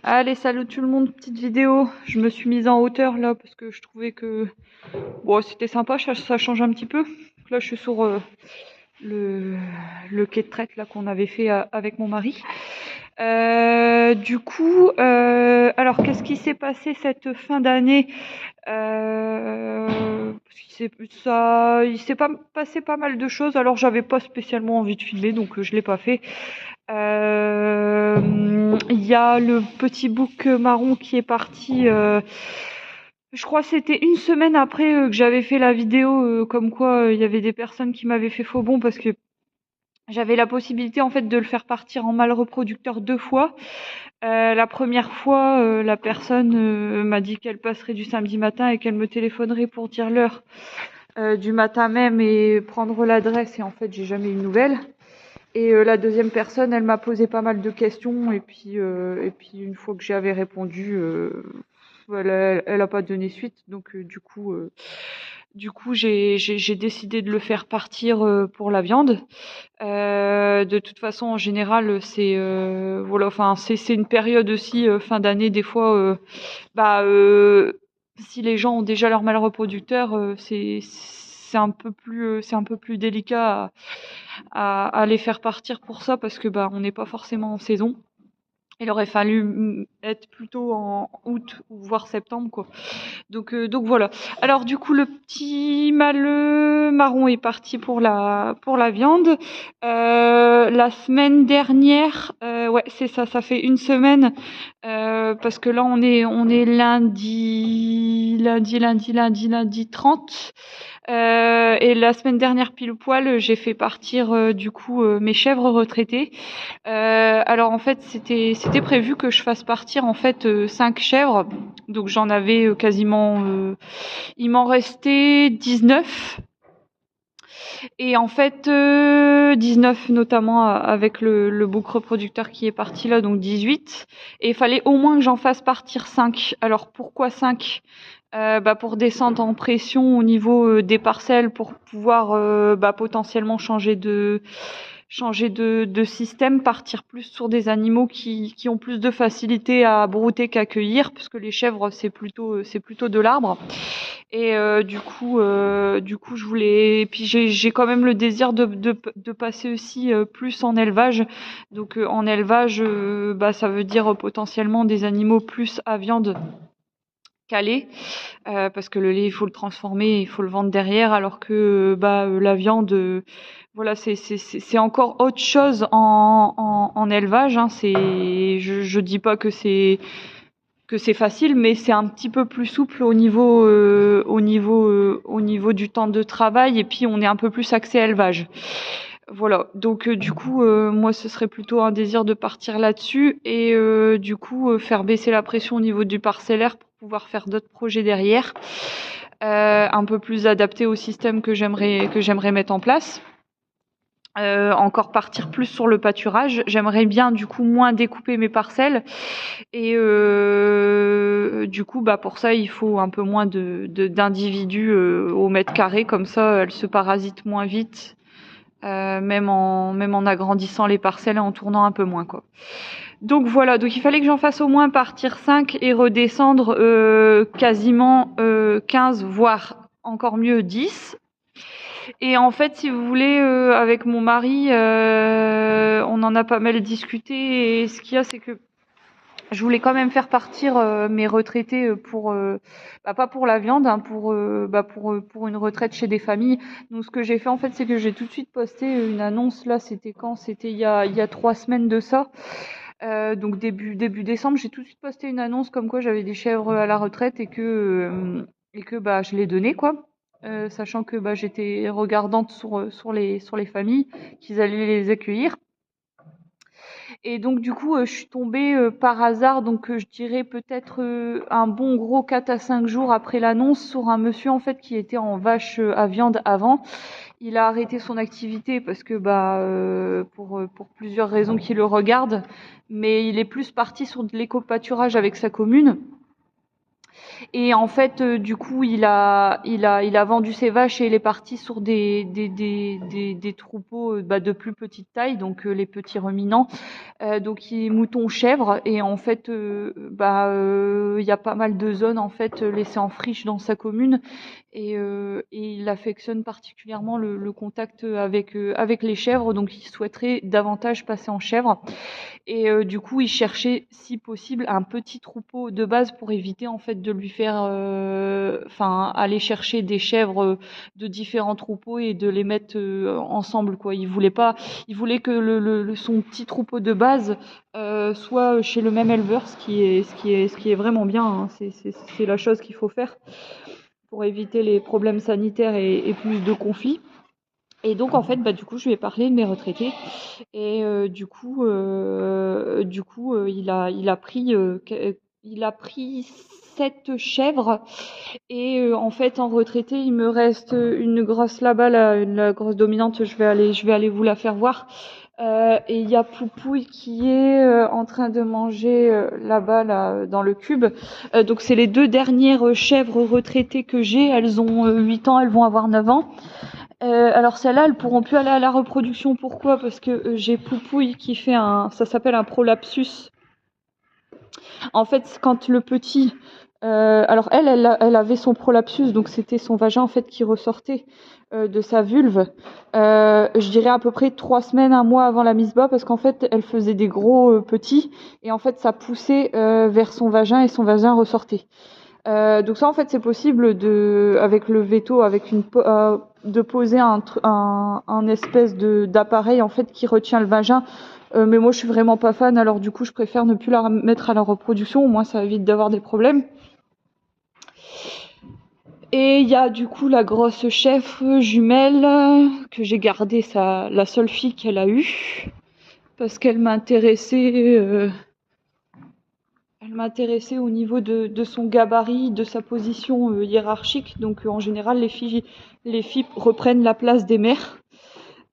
Allez, salut tout le monde, petite vidéo. Je me suis mise en hauteur là parce que je trouvais que bon, c'était sympa, ça change un petit peu. Là, je suis sur le, le quai de traite là qu'on avait fait avec mon mari. Alors qu'est-ce qui s'est passé cette fin d'année? Parce il s'est pas passé pas mal de choses. Alors j'avais pas spécialement envie de filmer, donc je l'ai pas fait. Il y a le petit bouc marron qui est parti. Je crois que c'était une semaine après que j'avais fait la vidéo, comme quoi il y avait des personnes qui m'avaient fait faux bond parce que j'avais la possibilité en fait de le faire partir en mâle reproducteur 2 fois. La première fois, la personne m'a dit qu'elle passerait du samedi matin et qu'elle me téléphonerait pour dire l'heure du matin même et prendre l'adresse. Et en fait, j'ai jamais eu de nouvelles. Et la deuxième personne, elle m'a posé pas mal de questions et puis une fois que j'avais répondu, elle a pas donné suite. Donc du coup, j'ai décidé de le faire partir pour la viande. De toute façon, en général, c'est une période aussi fin d'année des fois. Si les gens ont déjà leur mâle reproducteur, c'est un peu plus délicat à les faire partir pour ça parce que on n'est pas forcément en saison. Il aurait fallu être plutôt en août ou voire septembre quoi. Donc voilà. Alors du coup le petit mâle marron est parti pour la viande. La semaine dernière, ouais c'est ça, ça fait une semaine parce que là on est lundi 30. Et la semaine dernière pile poil, j'ai fait partir du coup mes chèvres retraitées. Alors en fait, c'était prévu que je fasse partir en fait 5 chèvres. Donc j'en avais quasiment il m'en restait 19. Et en fait 19 notamment avec le bouc reproducteur qui est parti là, donc 18. Et il fallait au moins que j'en fasse partir 5. Alors pourquoi 5? Pour descendre en pression au niveau des parcelles pour pouvoir potentiellement changer de système, partir plus sur des animaux qui ont plus de facilité à brouter qu'à cueillir, parce que les chèvres c'est plutôt de l'arbre. Et du coup je voulais, et puis j'ai quand même le désir de passer aussi plus en élevage. Donc en élevage, ça veut dire potentiellement des animaux plus à viande calée, parce que le lait il faut le transformer, il faut le vendre derrière, alors que la viande, voilà, c'est encore autre chose en élevage. Hein. Je dis pas que c'est facile, mais c'est un petit peu plus souple au niveau du temps de travail, et puis on est un peu plus axé élevage. Voilà, donc du coup, moi ce serait plutôt un désir de partir là-dessus et du coup faire baisser la pression au niveau du parcellaire pour pouvoir faire d'autres projets derrière, un peu plus adaptés au système que j'aimerais mettre en place. Encore partir plus sur le pâturage. J'aimerais bien du coup moins découper mes parcelles et du coup pour ça il faut un peu moins d'individus au mètre carré, comme ça elles se parasitent moins vite. Même en agrandissant les parcelles et en tournant un peu moins quoi. Donc voilà, donc il fallait que j'en fasse au moins partir 5 et redescendre quasiment 15, voire encore mieux 10. Et en fait, si vous voulez, avec mon mari, on en a pas mal discuté, et ce qu'il y a, c'est que je voulais quand même faire partir mes retraités pour pas pour la viande, hein, pour une retraite chez des familles. Donc ce que j'ai fait en fait, c'est que j'ai tout de suite posté une annonce. Là, c'était quand? C'était il y a 3 semaines de ça. Donc début décembre, j'ai tout de suite posté une annonce comme quoi j'avais des chèvres à la retraite et que je les donnais quoi. Sachant que j'étais regardante sur les familles qu'ils allaient les accueillir. Et donc du coup, je suis tombée par hasard, donc je dirais peut-être un bon gros 4 à 5 jours après l'annonce, sur un monsieur en fait qui était en vache à viande avant. Il a arrêté son activité parce que pour plusieurs raisons qui le regardent, mais il est plus parti sur de l'éco-pâturage avec sa commune. Et en fait, du coup, il a vendu ses vaches et il est parti sur des troupeaux de plus petite taille, donc les petits ruminants, donc moutons, chèvres. Et en fait, il y a pas mal de zones en fait laissées en friche dans sa commune, et il affectionne particulièrement le contact avec les chèvres, donc il souhaiterait davantage passer en chèvre. Et du coup, il cherchait, si possible, un petit troupeau de base pour éviter en fait de lui faire, aller chercher des chèvres de différents troupeaux et de les mettre ensemble, quoi. Il voulait que son petit troupeau de base soit chez le même éleveur, ce qui est vraiment bien, hein. C'est la chose qu'il faut faire pour éviter les problèmes sanitaires et plus de conflits. Et donc en fait, du coup, je lui ai parlé de mes retraités, et il a pris 7 chèvres, et en fait en retraité, il me reste une grosse là-bas, la grosse dominante. Je vais aller vous la faire voir. Et il y a Poupouille qui est en train de manger là-bas, là, dans le cube. Donc c'est les 2 dernières chèvres retraitées que j'ai. Elles ont 8 ans, elles vont avoir 9 ans. Alors celles-là, elles pourront plus aller à la reproduction. Pourquoi ? Parce que j'ai Poupouille qui fait ça s'appelle un prolapsus. En fait, quand le petit, alors elle avait son prolapsus, donc c'était son vagin en fait qui ressortait de sa vulve. Je dirais à peu près 3 semaines, 1 mois avant la mise bas, parce qu'en fait elle faisait des gros petits, et en fait ça poussait vers son vagin et son vagin ressortait. Donc ça en fait c'est possible avec le veto, de poser un espèce d'appareil en fait qui retient le vagin. Mais moi je suis vraiment pas fan, alors du coup je préfère ne plus la mettre à la reproduction, au moins ça évite d'avoir des problèmes. Et il y a du coup la grosse chèvre jumelle que j'ai gardée, la seule fille qu'elle a eue, parce qu'elle m'intéressait. Elle m'intéressait au niveau de son gabarit, de sa position hiérarchique. Donc en général, les filles reprennent la place des mères.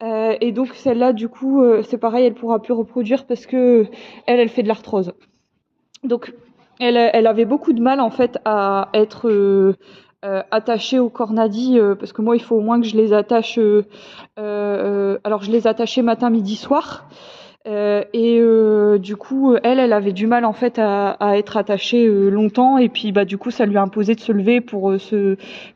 Et donc celle-là, du coup, c'est pareil, elle pourra plus reproduire parce que elle fait de l'arthrose. Donc elle avait beaucoup de mal en fait à être attachée au cornadi, parce que moi, il faut au moins que je les attache. Alors je les attachais matin, midi, soir. Du coup, elle avait du mal en fait à être attachée longtemps, et puis du coup ça lui a imposé de se lever pour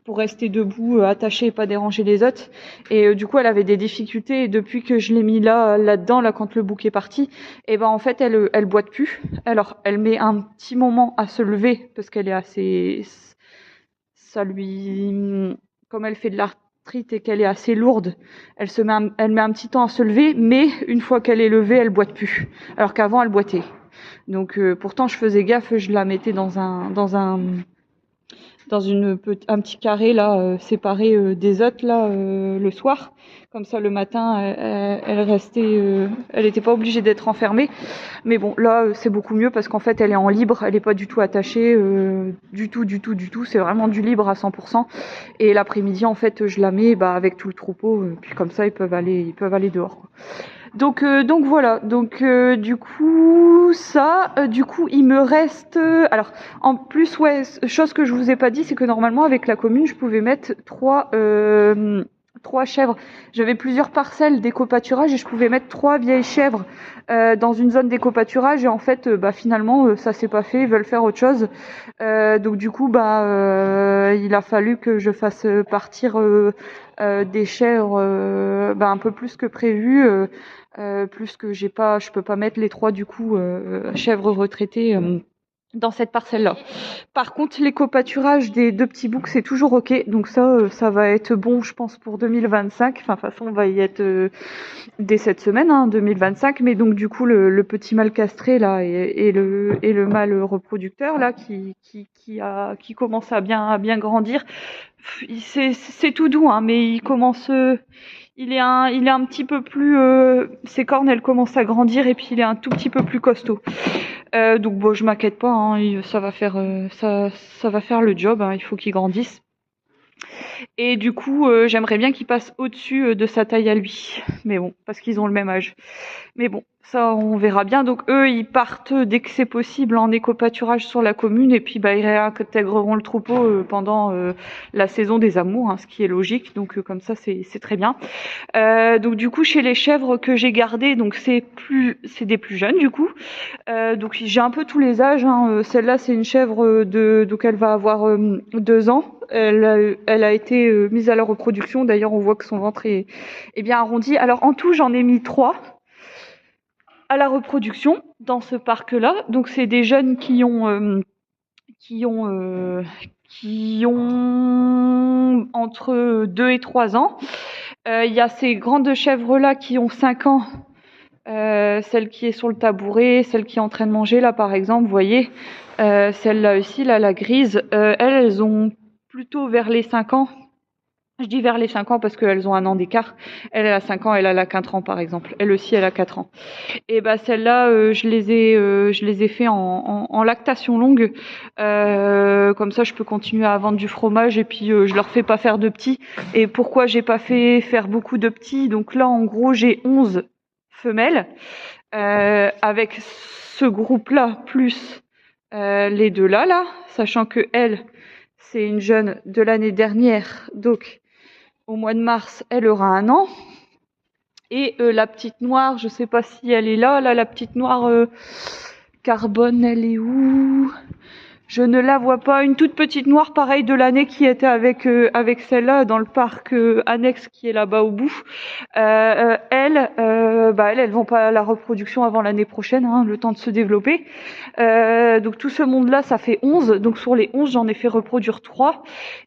rester debout, attachée et pas déranger les autres. Et du coup elle avait des difficultés, et depuis que je l'ai mis là-dedans, quand le bouc est parti, et en fait elle boite plus. Alors elle met un petit moment à se lever parce qu'elle est assez, comme elle fait de l'arthrite et qu'elle est assez lourde, elle met un petit temps à se lever, mais une fois qu'elle est levée, elle boite plus. Alors qu'avant, elle boitait. Donc pourtant, je faisais gaffe, je la mettais dans un petit carré là, séparé des autres là, le soir. Comme ça, le matin, elle restait, elle n'était pas obligée d'être enfermée. Mais bon, là, c'est beaucoup mieux parce qu'en fait, elle est en libre, elle n'est pas du tout attachée, du tout. C'est vraiment du libre à 100%. Et l'après-midi, en fait, je la mets avec tout le troupeau, puis comme ça, ils peuvent aller dehors, quoi. Donc voilà. Donc du coup il me reste. Alors en plus, ouais, chose que je vous ai pas dit, c'est que normalement avec la commune, je pouvais mettre 3 chèvres. J'avais plusieurs parcelles d'éco-pâturage et je pouvais mettre 3 vieilles chèvres dans une zone d'éco-pâturage, et en fait finalement ça s'est pas fait, ils veulent faire autre chose. Donc du coup il a fallu que je fasse partir des chèvres un peu plus que prévu, plus que je peux pas mettre les 3 du coup chèvres retraitées dans cette parcelle-là. Par contre, l'éco-pâturage des 2 petits boucs, c'est toujours ok. Donc ça va être bon, je pense, pour 2025. Enfin, de toute façon, on va y être dès cette semaine, 2025. Mais donc, du coup, le petit mâle castré là et le mâle reproducteur là qui commence à bien grandir. C'est tout doux, mais il commence. Il est un petit peu plus. Ses cornes, elles commencent à grandir, et puis il est un tout petit peu plus costaud. Donc bon, je m'inquiète pas, ça va faire le job, il faut qu'il grandisse. Et du coup, j'aimerais bien qu'il passe au-dessus de sa taille à lui. Mais bon, parce qu'ils ont le même âge. Mais bon, ça, on verra bien. Donc eux, ils partent dès que c'est possible en éco-pâturage sur la commune. Et puis, bah, ils réintégreront le troupeau pendant la saison des amours, hein, ce qui est logique. Donc comme ça, c'est très bien. Donc du coup, chez les chèvres que j'ai gardées, donc c'est des plus jeunes du coup. Donc j'ai un peu tous les âges, hein. Celle-là, c'est une chèvre donc elle va avoir 2 ans. Elle a été mise à la reproduction. D'ailleurs, on voit que son ventre est bien arrondi. Alors en tout, j'en ai mis 3 à la reproduction dans ce parc-là. Donc c'est des jeunes qui ont entre 2 et 3 ans. Il y a ces grandes chèvres-là qui ont 5 ans. Celle qui est sur le tabouret, celle qui est en train de manger là par exemple, vous voyez, celle-là aussi, là, la grise, elles ont plutôt vers les 5 ans. Je dis vers les 5 ans parce qu'elles ont 1 an d'écart. Elle a 5 ans, elle a 4 ans par exemple. Elle aussi, elle a 4 ans. Et bah celle-là, je les ai fait en lactation longue. Comme ça, je peux continuer à vendre du fromage et puis je leur fais pas faire de petits. Et pourquoi j'ai pas fait faire beaucoup de petits? Donc là, en gros, j'ai 11 femelles avec ce groupe-là plus les deux là, sachant que elle, c'est une jeune de l'année dernière, donc au mois de mars, elle aura 1 an. Et la petite noire, je sais pas si elle est là, la petite noire carbone, elle est où? Je ne la vois pas. Une toute petite noire, pareil, de l'année qui était avec celle-là dans le parc annexe qui est là-bas au bout. Elles vont pas à la reproduction avant l'année prochaine, hein, le temps de se développer. Donc tout ce monde-là, ça fait 11. Donc sur les 11, j'en ai fait reproduire 3.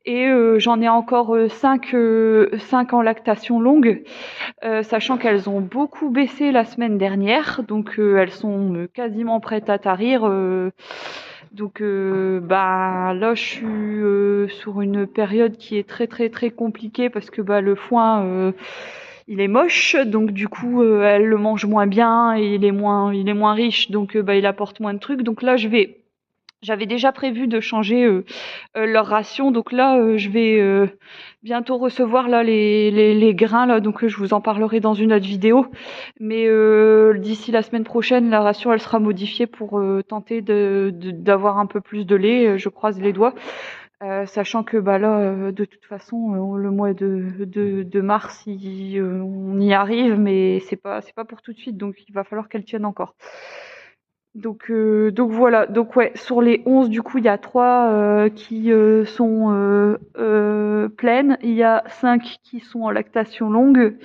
Et j'en ai encore 5 en lactation longue, sachant qu'elles ont beaucoup baissé la semaine dernière. Donc elles sont quasiment prêtes à tarir. Donc là je suis sur une période qui est très très très compliquée parce que le foin il est moche, donc du coup elle le mange moins bien et il est moins riche, donc il apporte moins de trucs. Donc là j'avais déjà prévu de changer leur ration, donc là je vais bientôt recevoir là les grains là, donc je vous en parlerai dans une autre vidéo. Mais d'ici la semaine prochaine, la ration elle sera modifiée pour tenter d'avoir un peu plus de lait. Je croise les doigts, sachant que là de toute façon le mois de mars on y arrive, mais c'est pas pour tout de suite, donc il va falloir qu'elle tienne encore. Donc voilà, donc ouais, sur les 11 du coup il y a 3 qui sont pleines, il y a 5 qui sont en lactation longue,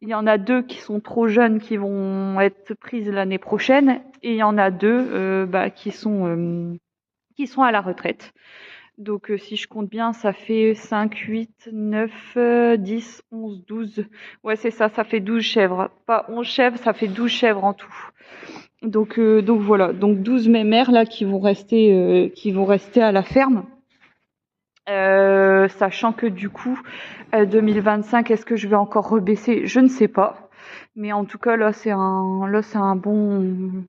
il y en a 2 qui sont trop jeunes qui vont être prises l'année prochaine, et il y en a 2 qui sont à la retraite. Donc si je compte bien, ça fait 5, 8, 9, 10, 11, 12. Ouais, c'est ça, ça fait 12 chèvres. Pas 11 chèvres, ça fait 12 chèvres en tout. Donc voilà, donc 12 mémères là qui vont rester à la ferme. Sachant que du coup 2025, est-ce que je vais encore rebaisser? Je ne sais pas. Mais en tout cas là c'est un bon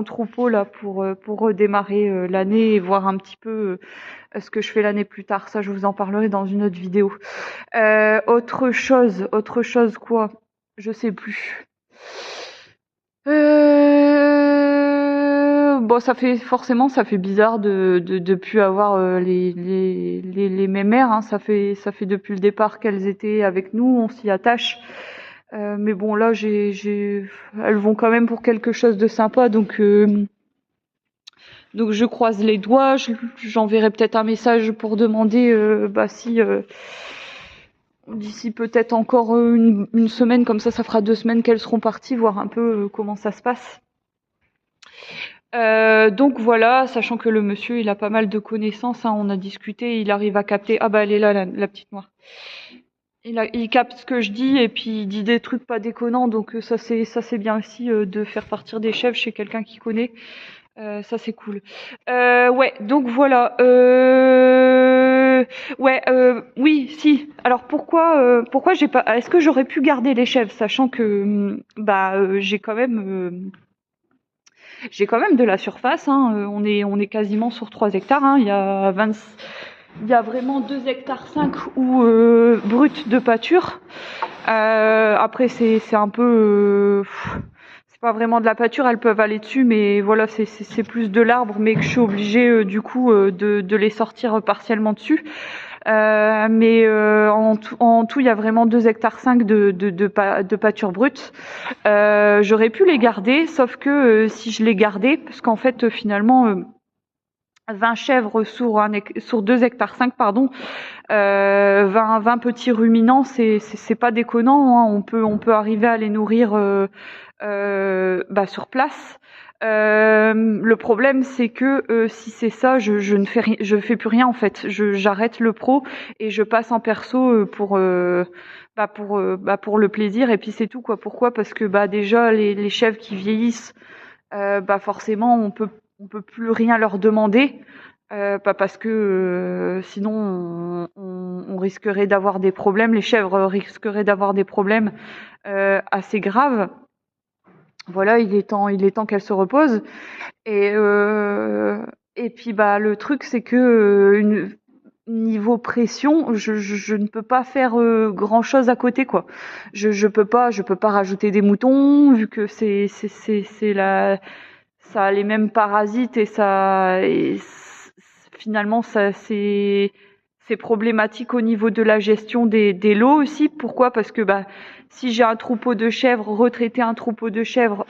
troupeau là pour redémarrer l'année et voir un petit peu ce que je fais l'année plus tard. Ça je vous en parlerai dans une autre vidéo. Autre chose quoi? Je sais plus. Bon, ça fait bizarre de plus avoir les mémères, hein. Ça fait depuis le départ qu'elles étaient avec nous, on s'y attache. Mais bon, là, elles vont quand même pour quelque chose de sympa, donc je croise les doigts. J'enverrai peut-être un message pour demander si d'ici peut-être encore une semaine, comme ça fera 2 semaines qu'elles seront parties, voir un peu comment ça se passe. Donc voilà, sachant que le monsieur il a pas mal de connaissances, hein, on a discuté, il arrive à capter. Ah bah elle est là, la petite noire. Il capte ce que je dis et puis il dit des trucs pas déconnants, donc ça c'est bien aussi de faire partir des chèvres chez quelqu'un qui connaît. Ça c'est cool. Ouais, donc voilà. Oui, si. Alors pourquoi j'ai pas. Est-ce que j'aurais pu garder les chèvres, sachant que j'ai quand même de la surface, hein. On est quasiment sur 3 hectares, hein. Il y a il y a vraiment 2 hectares 5 ou brut de pâture. Après c'est un peu c'est pas vraiment de la pâture, elles peuvent aller dessus, mais voilà, c'est plus de l'arbre, mais que je suis obligée du coup de les sortir partiellement dessus. Mais en tout, il y a vraiment 2 hectares 5 de pâture brute. J'aurais pu les garder, sauf que si je les gardais, parce qu'en fait finalement 20 chèvres sur 2 hectares 5, pardon, 20 petits ruminants, c'est pas déconnant, hein. On peut arriver à les nourrir sur place. Le problème, c'est que si c'est ça, je ne fais plus rien en fait. J'arrête le pro et je passe en perso pour le plaisir, et puis c'est tout quoi. Pourquoi? Parce que déjà les chèvres qui vieillissent, forcément on peut plus rien leur demander. Pas parce que sinon on risquerait d'avoir des problèmes. Les chèvres risqueraient d'avoir des problèmes assez graves. Voilà, il est temps qu'elles se reposent. Et puis le truc c'est que niveau pression, je ne peux pas faire grand chose à côté quoi. Je peux pas rajouter des moutons vu que c'est ça a les mêmes parasites et finalement ça c'est problématique au niveau de la gestion des lots aussi. Pourquoi? Parce que si j'ai un troupeau de chèvres, retraiter un troupeau de chèvres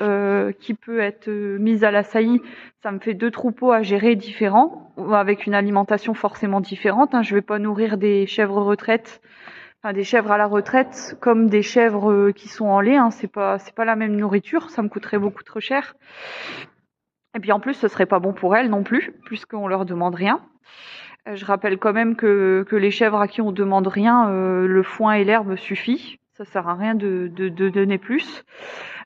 qui peut être mis à la saillie, ça me fait 2 troupeaux à gérer différents, avec une alimentation forcément différente, hein. Je vais pas nourrir des chèvres des chèvres à la retraite comme des chèvres qui sont en lait, hein. C'est pas la même nourriture, ça me coûterait beaucoup trop cher. Et puis en plus, ce serait pas bon pour elles non plus, puisqu'on leur demande rien. Je rappelle quand même que les chèvres à qui on demande rien, le foin et l'herbe suffit. Ça sert à rien de donner plus.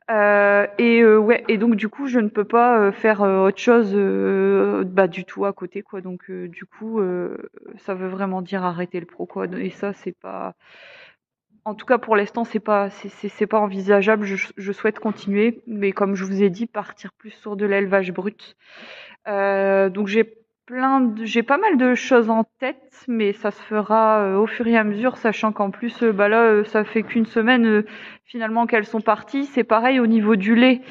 Et donc du coup, je ne peux pas faire autre chose du tout à côté quoi. Donc du coup, ça veut vraiment dire arrêter le pro quoi. Et ça, c'est pas. En tout cas, pour l'instant, c'est pas envisageable. Je souhaite continuer, mais comme je vous ai dit, partir plus sur de l'élevage brut. Donc j'ai pas mal de choses en tête, mais ça se fera au fur et à mesure, sachant qu'en plus, là, ça fait qu'une semaine finalement qu'elles sont parties. C'est pareil au niveau du lait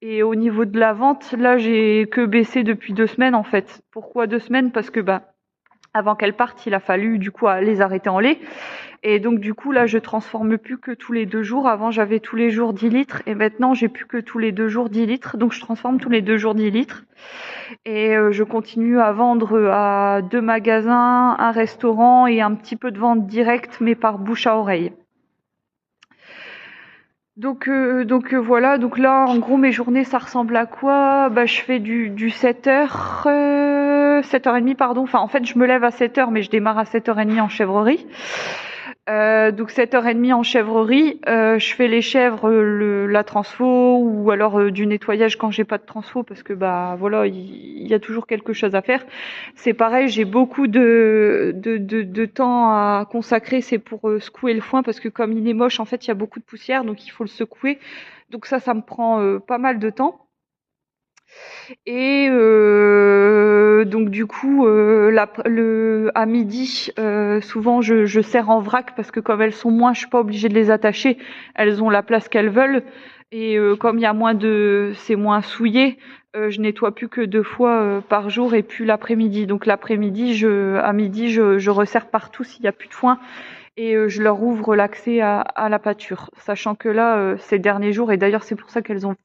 et au niveau de la vente. Là, j'ai que baissé depuis 2 semaines en fait. Pourquoi 2 semaines? Parce que avant qu'elles partent, il a fallu du coup les arrêter en lait. Et donc du coup là je transforme plus que tous les 2 jours. Avant j'avais tous les jours 10 litres et maintenant j'ai plus que tous les 2 jours 10 litres. Donc je transforme tous les 2 jours 10 litres. Et je continue à vendre à 2 magasins, un restaurant et un petit peu de vente directe mais par bouche à oreille. Donc voilà, donc là en gros mes journées ça ressemble à quoi? Je fais du 7h, 7h30 pardon, enfin en fait je me lève à 7h mais je démarre à 7h30 en chèvrerie. Donc 7h30 en chèvrerie, je fais les chèvres, la transfo ou alors du nettoyage quand j'ai pas de transfo parce que voilà, il y a toujours quelque chose à faire. C'est pareil, j'ai beaucoup de temps à consacrer, c'est pour secouer le foin parce que comme il est moche, en fait, il y a beaucoup de poussière donc il faut le secouer. Donc ça me prend pas mal de temps. Et donc du coup, à midi, souvent je sers en vrac parce que comme elles sont moins, je suis pas obligée de les attacher. Elles ont la place qu'elles veulent. Et comme il y a c'est moins souillé, je nettoie plus que 2 fois par jour et puis l'après-midi. Donc l'après-midi, à midi, je resserre partout s'il y a plus de foin et je leur ouvre l'accès à la pâture. Sachant que là, ces derniers jours, et d'ailleurs c'est pour ça qu'elles ont